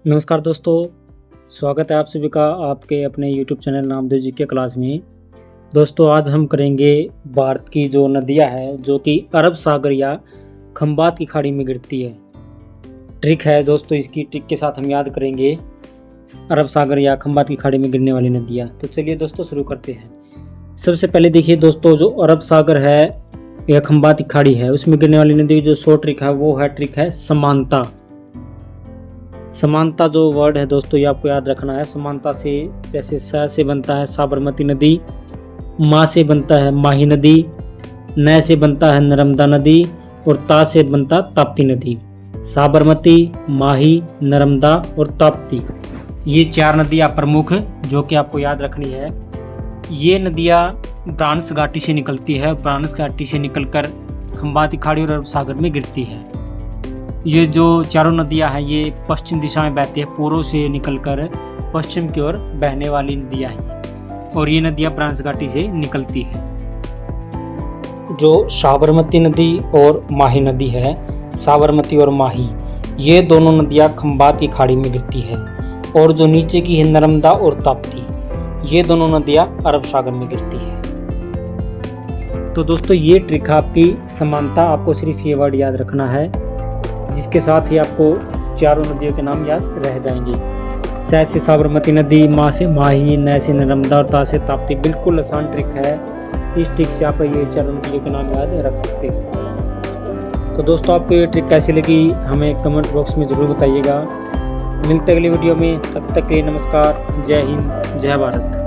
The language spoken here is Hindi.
नमस्कार दोस्तों, स्वागत है आप सभी का आपके अपने YouTube चैनल नामदेव जी के क्लास में। दोस्तों आज हम करेंगे भारत की जो नदियां है जो कि अरब सागर या खंबात की खाड़ी में गिरती है। ट्रिक है दोस्तों, इसकी ट्रिक के साथ हम याद करेंगे अरब सागर या खंबात की खाड़ी में गिरने वाली नदियाँ। तो चलिए दोस्तों शुरू करते हैं। सबसे पहले देखिए दोस्तों, जो अरब सागर है या खंबात की खाड़ी है उसमें गिरने वाली नदी की जो शॉर्ट ट्रिक है वो है ट्रिक है समानता। समानता जो वर्ड है दोस्तों ये आपको याद रखना है। समानता से जैसे स से बनता है साबरमती नदी, मा से बनता है माही नदी, न से बनता है नर्मदा नदी और ता से बनता ताप्ती नदी। साबरमती, माही, नर्मदा और ताप्ती, ये चार नदियाँ प्रमुख जो कि आपको याद रखनी है। ये नदियाँ ब्राह्मण घाटी से निकलती है। ब्राह्मण घाटी से निकलकर खंबात की खाड़ी और अरब सागर में गिरती है। ये जो चारों नदियां हैं ये पश्चिम दिशा में बहती है, पूर्व से निकलकर पश्चिम की ओर बहने वाली नदियां हैं और ये नदियां ब्राह्मण घाटी से निकलती है। जो साबरमती नदी और माही नदी है, साबरमती और माही, ये दोनों नदियां खंबात की खाड़ी में गिरती है और जो नीचे की है नर्मदा और ताप्ती, ये दोनों नदियां अरब सागर में गिरती है। तो दोस्तों ये ट्रिक आपकी समानता, आपको सिर्फ ये वर्ड याद रखना है जिसके साथ ही आपको चारों नदियों के नाम याद रह जाएंगे। स से साबरमती नदी, मा से माही, न से नर्मदा और ता से ताप्ती। बिल्कुल आसान ट्रिक है, इस ट्रिक से आप ये चारों नदियों के नाम याद रख सकते हो। तो दोस्तों आपको ये ट्रिक कैसी लगी हमें कमेंट बॉक्स में ज़रूर बताइएगा। मिलते अगली वीडियो में, तब तक के लिए नमस्कार, जय हिंद, जय भारत।